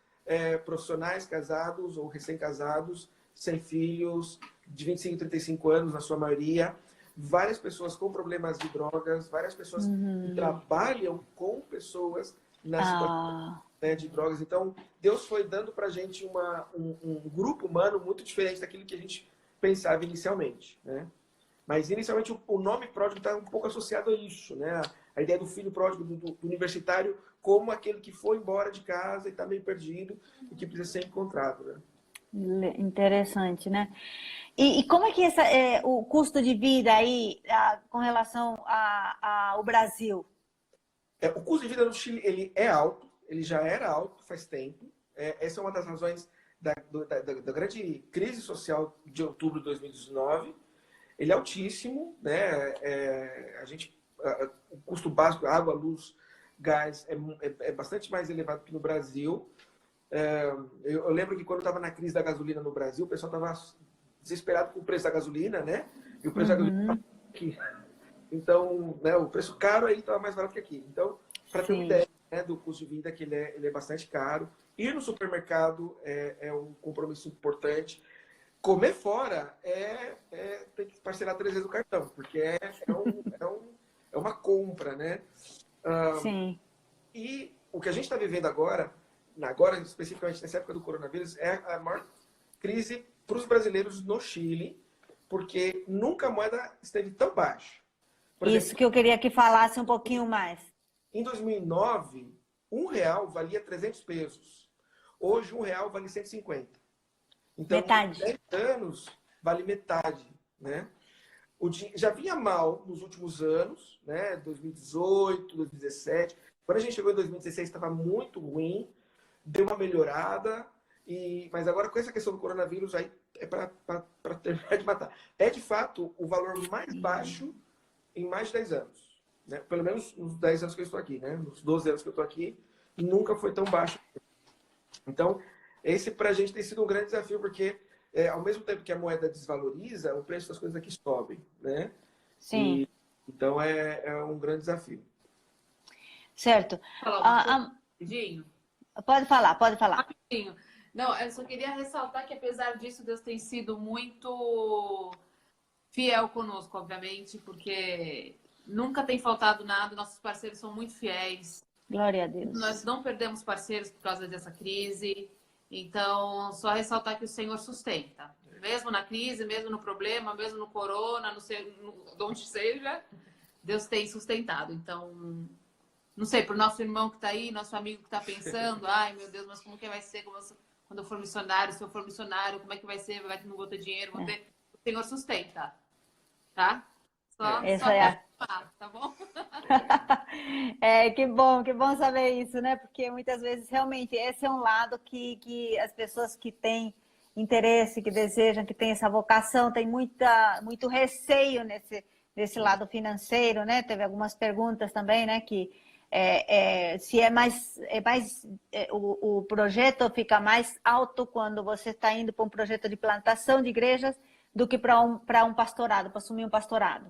Speaker 1: profissionais, casados ou recém-casados, sem filhos, de 25, 35 anos, na sua maioria. Várias pessoas com problemas de drogas, várias pessoas que trabalham com pessoas na situação de drogas. Então, Deus foi dando para a gente um grupo humano muito diferente daquilo que a gente pensava inicialmente, né? Mas, inicialmente, o nome pródigo está um pouco associado a isso, né? A ideia do filho pródigo, do universitário, como aquele que foi embora de casa e está meio perdido e que precisa ser encontrado, né?
Speaker 2: Interessante, né? E como é que o custo de vida aí com relação ao Brasil?
Speaker 1: O custo de vida no Chile, ele é alto, ele já era alto faz tempo. Essa é uma das razões da grande crise social de outubro de 2019. Ele é altíssimo, né? O custo básico, água, luz, gás, é bastante mais elevado que no Brasil. Eu lembro que quando estava na crise da gasolina no Brasil, o pessoal estava desesperado com o preço da gasolina, né? E o preço da gasolina estava aqui. Então, né, o preço caro aí estava mais barato que aqui. Então, para ter uma ideia, né, do custo de vida, que ele é bastante caro. Ir no supermercado é um compromisso importante. Comer fora tem que parcelar 3 vezes o cartão, porque é uma compra, né?
Speaker 2: Sim.
Speaker 1: E o que a gente está vivendo agora, especificamente nessa época do coronavírus, é a maior crise para os brasileiros no Chile, porque nunca a moeda esteve tão baixa. Por
Speaker 2: Isso
Speaker 1: exemplo,
Speaker 2: que eu queria que falasse um pouquinho mais.
Speaker 1: em 2009, R$1 valia 300 pesos. Hoje, R$1 vale 150. Então,
Speaker 2: Metade.
Speaker 1: em 10 anos, vale metade, né? Já vinha mal nos últimos anos, né? 2018, 2017. Quando a gente chegou em 2016, estava muito ruim, deu uma melhorada, mas agora com essa questão do coronavírus, aí é para terminar de matar. É, de fato, o valor mais baixo em mais de 10 anos. Né? Pelo menos nos 10 anos que eu estou aqui, né? Nos 12 anos que eu estou aqui, nunca foi tão baixo. Então, esse para a gente tem sido um grande desafio, porque ao mesmo tempo que a moeda desvaloriza, o preço das coisas aqui sobe, né?
Speaker 2: Sim.
Speaker 1: Então, é um grande desafio.
Speaker 2: Certo.
Speaker 3: Rapidinho.
Speaker 2: Pode falar.
Speaker 3: Rapidinho. Não, eu só queria ressaltar que, apesar disso, Deus tem sido muito fiel conosco, obviamente, porque nunca tem faltado nada, nossos parceiros são muito fiéis.
Speaker 2: Glória a Deus.
Speaker 3: Nós não perdemos parceiros por causa dessa crise. Então, só ressaltar que o Senhor sustenta. Mesmo na crise, mesmo no problema, mesmo no corona, de onde seja, Deus tem sustentado. Então, não sei, para o nosso irmão que está aí, nosso amigo que está pensando, ai meu Deus, mas como que vai ser quando eu for missionário, se eu for missionário, como é que vai ser? Não vou ter dinheiro, vou ter... O Senhor sustenta, tá? Só falar, tá bom?
Speaker 2: Que bom saber isso, né? Porque muitas vezes, realmente, esse é um lado que as pessoas que têm interesse, que desejam, que têm essa vocação, têm muito receio nesse lado financeiro, né? Teve algumas perguntas também, né? Que se o projeto fica mais alto quando você está indo para um projeto de plantação de igrejas do que para um pastorado, para assumir um pastorado.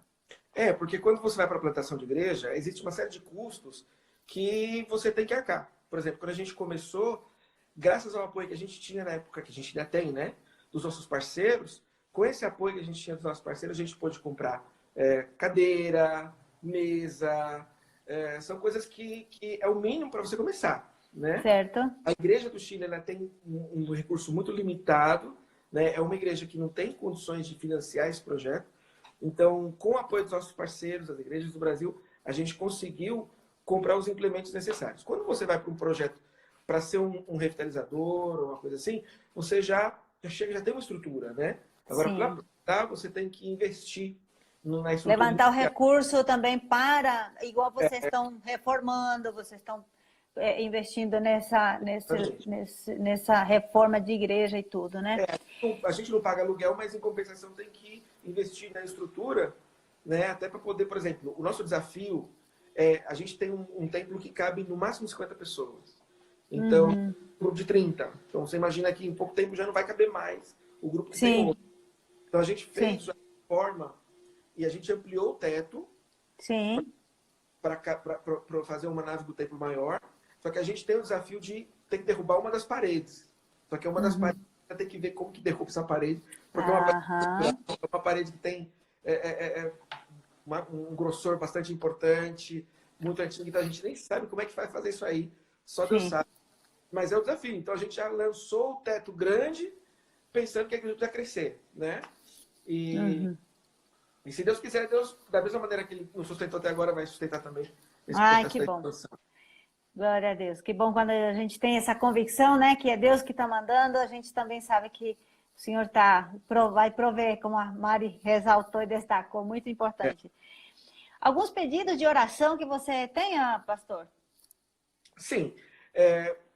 Speaker 1: Porque quando você vai para a plantação de igreja, existe uma série de custos que você tem que arcar. Por exemplo, quando a gente começou, graças ao apoio que a gente tinha na época, que a gente ainda tem, né, dos nossos parceiros, com esse apoio que a gente tinha dos nossos parceiros, a gente pôde comprar cadeira, mesa, são coisas que é o mínimo para você começar, né?
Speaker 2: Certo.
Speaker 1: A Igreja do Chile, ela tem um recurso muito limitado, né? É uma igreja que não tem condições de financiar esse projeto. Então, com o apoio dos nossos parceiros, das igrejas do Brasil, a gente conseguiu comprar os implementos necessários. Quando você vai para um projeto para ser um revitalizador ou uma coisa assim, você já chega, já tem uma estrutura, né? Agora, para plantar, você tem que investir na estrutura.
Speaker 2: Levantar o recurso também igual vocês estão reformando, vocês estão investindo nessa reforma de igreja e tudo, né?
Speaker 1: A gente não paga aluguel, mas em compensação tem que investir na estrutura, né? Até para poder, por exemplo, o nosso desafio a gente tem um templo que cabe no máximo 50 pessoas. Então, um grupo de 30. Então, você imagina que em pouco tempo já não vai caber mais o grupo que tem outro. Então, a gente fez a reforma e a gente ampliou o teto para fazer uma nave do templo maior. Só que a gente tem o desafio de ter que derrubar uma das paredes. Só que uma das paredes vai ter que ver como que derruba essa parede. Porque é uma parede que tem um grossor bastante importante, muito antigo. Então a gente nem sabe como é que vai fazer isso aí. Só Deus sabe. Mas é o desafio. Então a gente já lançou o teto grande, pensando que a igreja vai crescer, né? E se Deus quiser, Deus, da mesma maneira que Ele nos sustentou até agora, vai sustentar também esse processo
Speaker 2: que bom.
Speaker 1: expansão.
Speaker 2: Glória a Deus. Que bom quando a gente tem essa convicção, né? Que é Deus que está mandando, a gente também sabe que o Senhor vai prover, como a Mari ressaltou e destacou, muito importante. Alguns pedidos de oração que você tenha, pastor?
Speaker 1: Sim.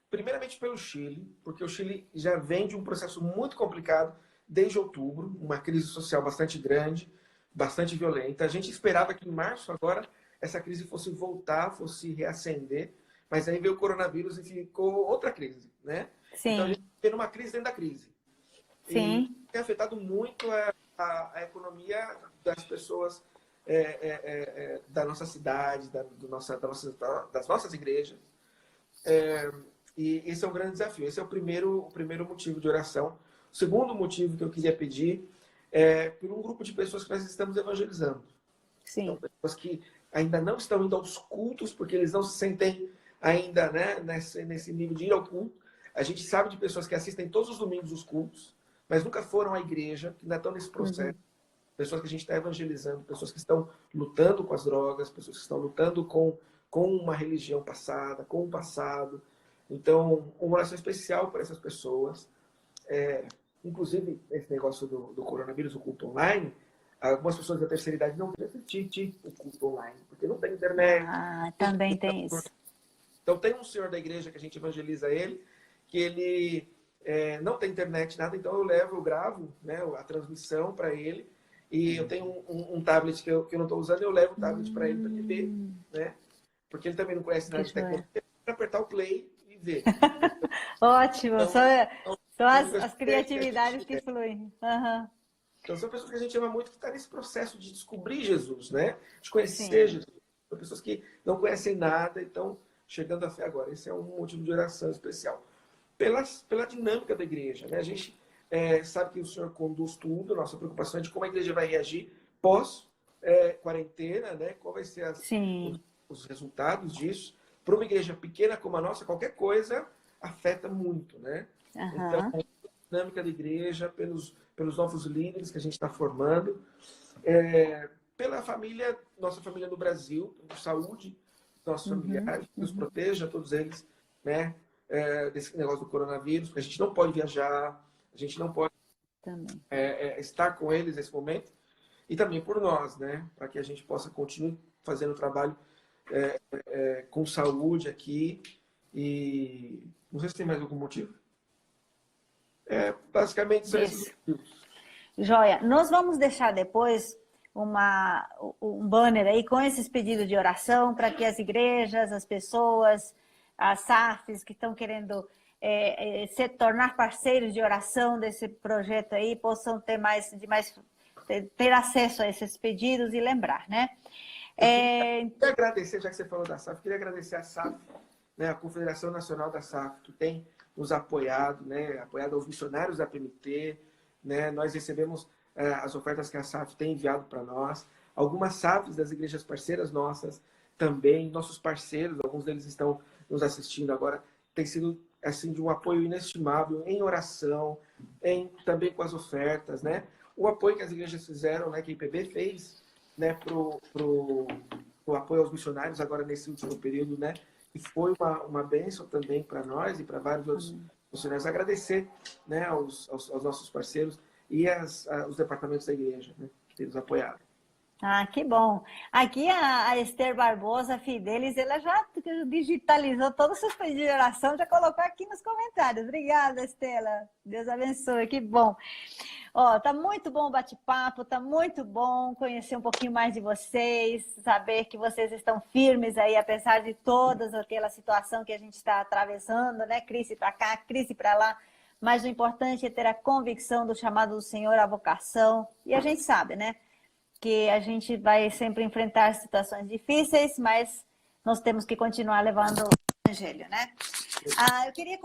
Speaker 1: Primeiramente pelo Chile, porque o Chile já vem de um processo muito complicado desde outubro, uma crise social bastante grande, bastante violenta. A gente esperava que em março agora essa crise fosse voltar, fosse reacender, mas aí veio o coronavírus e ficou outra crise, né?
Speaker 2: Sim.
Speaker 1: Então a gente tem uma crise dentro da crise.
Speaker 2: Sim.
Speaker 1: E tem afetado muito a economia das pessoas da nossa cidade, das nossas igrejas. E esse é um grande desafio. Esse é o primeiro motivo de oração. O segundo motivo que eu queria pedir é por um grupo de pessoas que nós estamos evangelizando.
Speaker 2: Sim.
Speaker 1: Então, pessoas que ainda não estão indo aos cultos, porque eles não se sentem ainda, né, nesse nível de ir ao culto. A gente sabe de pessoas que assistem todos os domingos os cultos, mas nunca foram à igreja, que ainda estão nesse processo. Pessoas que a gente está evangelizando, pessoas que estão lutando com as drogas, pessoas que estão lutando com uma religião passada, com o passado. Então, uma oração especial para essas pessoas. Inclusive, esse negócio do coronavírus, o culto online, algumas pessoas da terceira idade não querem assistir o culto online, porque não tem internet.
Speaker 2: Também tem isso.
Speaker 1: Então, tem um senhor da igreja que a gente evangeliza ele, que ele não tem internet, nada, então eu gravo, né, a transmissão para ele, e eu tenho um tablet que eu não estou usando, eu levo o tablet para ele, para ele ver, né? Porque ele também não conhece nada de tecnologia, para apertar o play e ver.
Speaker 2: Ótimo,
Speaker 1: então,
Speaker 2: são as criatividades que fluem.
Speaker 1: Então, são pessoas que a gente ama muito, que estão nesse processo de descobrir Jesus, né? De conhecer Jesus. São pessoas que não conhecem nada, então chegando à fé agora. Esse é um motivo de oração especial. Pela dinâmica da igreja, né? A gente sabe que o Senhor conduz tudo, a nossa preocupação é de como a igreja vai reagir pós-quarentena, né? Qual vai ser os resultados disso. Para uma igreja pequena como a nossa, qualquer coisa afeta muito, né? Então,
Speaker 2: Aham.
Speaker 1: dinâmica da igreja, pelos novos líderes que a gente está formando, pela família, nossa família no Brasil, por saúde dos nossos
Speaker 2: Uhum.
Speaker 1: familiares, que nos
Speaker 2: Uhum.
Speaker 1: proteja, todos eles, né, desse negócio do coronavírus, porque a gente não pode viajar, a gente não pode
Speaker 2: Também.
Speaker 1: estar com eles nesse momento, e também por nós, né, para que a gente possa continuar fazendo o trabalho com saúde aqui, e não sei se tem mais algum motivo. Basicamente são esses os
Speaker 2: Isso.
Speaker 1: motivos.
Speaker 2: Joia. Nós vamos deixar depois um banner aí com esses pedidos de oração para que as igrejas, as pessoas, as SAFs que estão querendo se tornar parceiros de oração desse projeto aí possam ter acesso a esses pedidos e lembrar, né?
Speaker 1: Eu queria agradecer, já que você falou da SAF, queria agradecer a SAF, né, a Confederação Nacional da SAF, que tem nos apoiado, né, apoiado aos missionários da PMT, né, nós recebemos as ofertas que a SAF tem enviado para nós, algumas SAFs das igrejas parceiras nossas também, nossos parceiros, alguns deles estão nos assistindo agora, tem sido assim de um apoio inestimável em oração, também com as ofertas, né, o apoio que as igrejas fizeram, né, que a IPB fez, né, pro apoio aos missionários agora nesse último período, né, e foi uma bênção também para nós e para vários outros missionários. Agradecer, né, aos nossos parceiros e os departamentos da igreja, né, que têm nos apoiado.
Speaker 2: Ah, que bom. Aqui a Esther Barbosa, Fidelis, ela já digitalizou todos os seus pedidos de oração, já colocou aqui nos comentários. Obrigada, Estela. Deus abençoe, que bom. Ó, tá muito bom o bate-papo, tá muito bom conhecer um pouquinho mais de vocês, saber que vocês estão firmes aí, apesar de todas aquela situação que a gente está atravessando, né? Crise para cá, crise para lá. Mas o importante é ter a convicção do chamado do Senhor, a vocação. E a gente sabe, né? Que a gente vai sempre enfrentar situações difíceis, mas nós temos que continuar levando o evangelho, né? Eu queria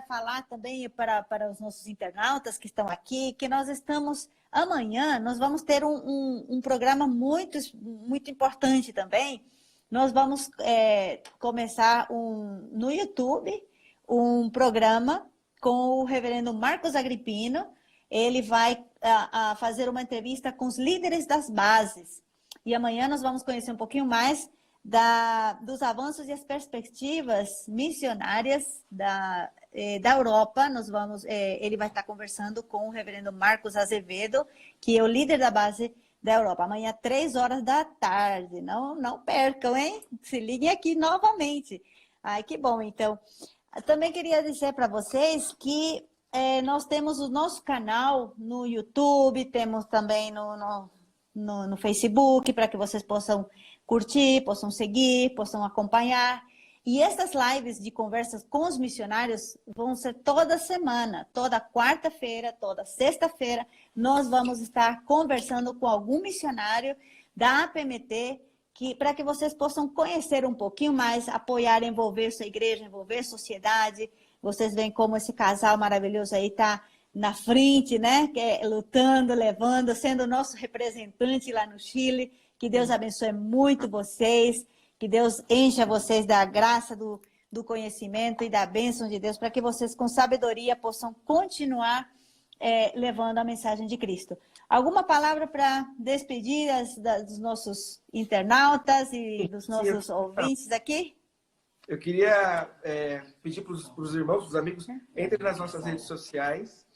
Speaker 2: falar também para os nossos internautas que estão aqui, que amanhã nós vamos ter um programa muito, muito importante também. Nós vamos começar no YouTube um programa com o reverendo Marcos Agripino. Ele vai fazer uma entrevista com os líderes das bases. E amanhã nós vamos conhecer um pouquinho mais dos avanços e as perspectivas missionárias da Europa. Ele vai estar conversando com o reverendo Marcos Azevedo, que é o líder da base da Europa. Amanhã, 15h. Não percam, hein? Se liguem aqui novamente. Ai, que bom. Então, eu também queria dizer para vocês que nós temos o nosso canal no YouTube, temos também no Facebook, para que vocês possam curtir, possam seguir, possam acompanhar. E essas lives de conversas com os missionários vão ser toda semana, toda quarta-feira, toda sexta-feira. Nós vamos estar conversando com algum missionário da APMT, para que vocês possam conhecer um pouquinho mais, apoiar, envolver sua igreja, envolver sociedade. Vocês veem como esse casal maravilhoso aí está na frente, né? Lutando, levando, sendo o nosso representante lá no Chile. Que Deus abençoe muito vocês, que Deus encha vocês da graça, do conhecimento e da bênção de Deus, para que vocês, com sabedoria, possam continuar levando a mensagem de Cristo. Alguma palavra para despedir dos nossos internautas e dos nossos ouvintes aqui?
Speaker 1: Eu queria pedir para os irmãos, para os amigos, entrem nas nossas redes sociais,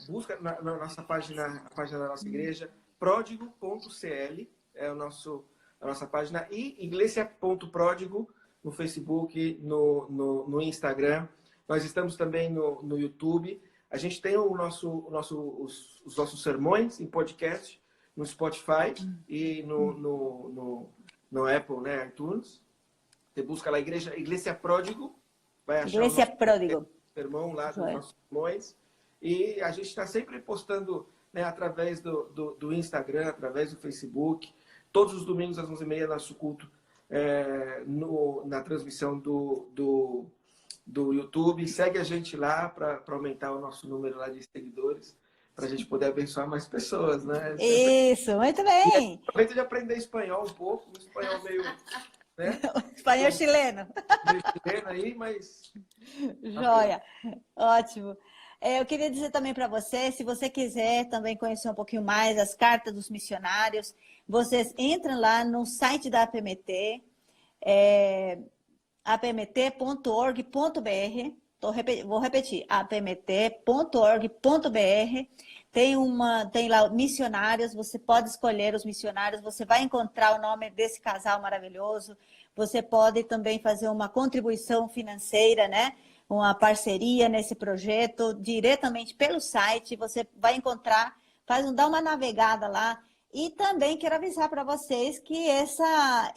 Speaker 1: busca na nossa página, a página da nossa igreja, pródigo.cl, é a nossa página, e iglesia.pródigo no Facebook, no Instagram. Nós estamos também no YouTube. A gente tem os nossos sermões em podcast, no Spotify e no Apple, né, iTunes. Você busca lá Iglesia Pródigo, vai achar
Speaker 2: Iglesia Pródigo.
Speaker 1: Sermão lá dos nossos sermões. E a gente está sempre postando, né, através do Instagram, através do Facebook. Todos os domingos às 11h30, nosso culto na transmissão do YouTube. Segue a gente lá para aumentar o nosso número lá de seguidores, para a gente poder abençoar mais pessoas, né?
Speaker 2: Isso, muito bem.
Speaker 1: Aproveita de aprender espanhol um pouco, um espanhol né?
Speaker 2: Espanhol chileno.
Speaker 1: Meio chileno aí, mas...
Speaker 2: Joia. Ótimo. Eu queria dizer também para você, se você quiser também conhecer um pouquinho mais as cartas dos missionários, vocês entram lá no site da APMT, apmt.org.br. Vou repetir, apmt.org.br. Tem lá missionários, você pode escolher os missionários, você vai encontrar o nome desse casal maravilhoso, você pode também fazer uma contribuição financeira, né? Uma parceria nesse projeto, diretamente pelo site, você vai encontrar, dá uma navegada lá. E também quero avisar para vocês que essa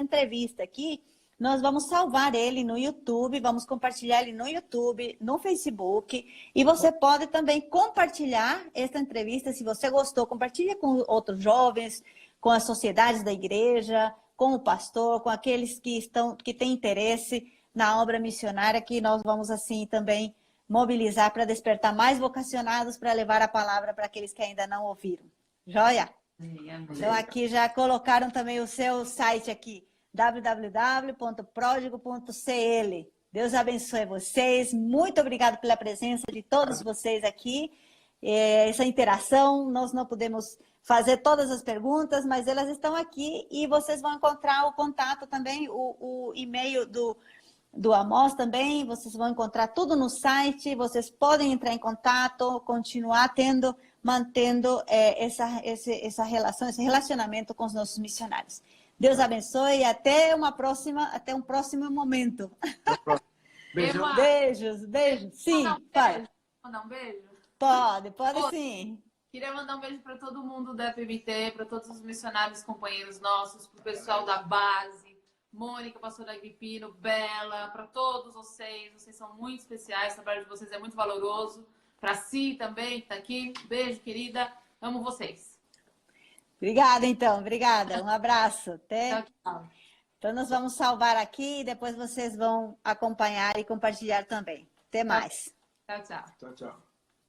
Speaker 2: entrevista aqui, nós vamos salvar ele no YouTube, vamos compartilhar ele no YouTube, no Facebook. E você pode também compartilhar essa entrevista, se você gostou, compartilha com outros jovens, com as sociedades da igreja, com o pastor, com aqueles que têm interesse na obra missionária, que nós vamos assim também mobilizar para despertar mais vocacionados para levar a palavra para aqueles que ainda não ouviram. Joia? Então aqui já colocaram também o seu site aqui, www.prodigo.cl. Deus abençoe vocês. Muito obrigada pela presença de todos vocês aqui. Essa interação, nós não podemos fazer todas as perguntas, mas elas estão aqui e vocês vão encontrar o contato também, o e-mail do Amós também, vocês vão encontrar tudo no site, vocês podem entrar em contato, continuar mantendo essa relação, esse relacionamento com os nossos missionários. Deus abençoe e até um próximo momento.
Speaker 1: Beijão.
Speaker 2: Beijos. Sim, pode.
Speaker 3: Mandar um beijo?
Speaker 2: Pode sim.
Speaker 3: Queria mandar um beijo para todo mundo da PMT, para todos os missionários companheiros nossos, para o pessoal da base, Mônica, pastora Agripino, Bela, para todos vocês são muito especiais, o trabalho de vocês é muito valoroso. Para Si também, que está aqui, beijo, querida, amo vocês.
Speaker 2: Obrigada, então, obrigada, um abraço. Até.
Speaker 3: Tchau, tchau.
Speaker 2: Então, nós vamos salvar aqui e depois vocês vão acompanhar e compartilhar também. Até mais.
Speaker 3: Tchau, tchau.
Speaker 1: Tchau, tchau.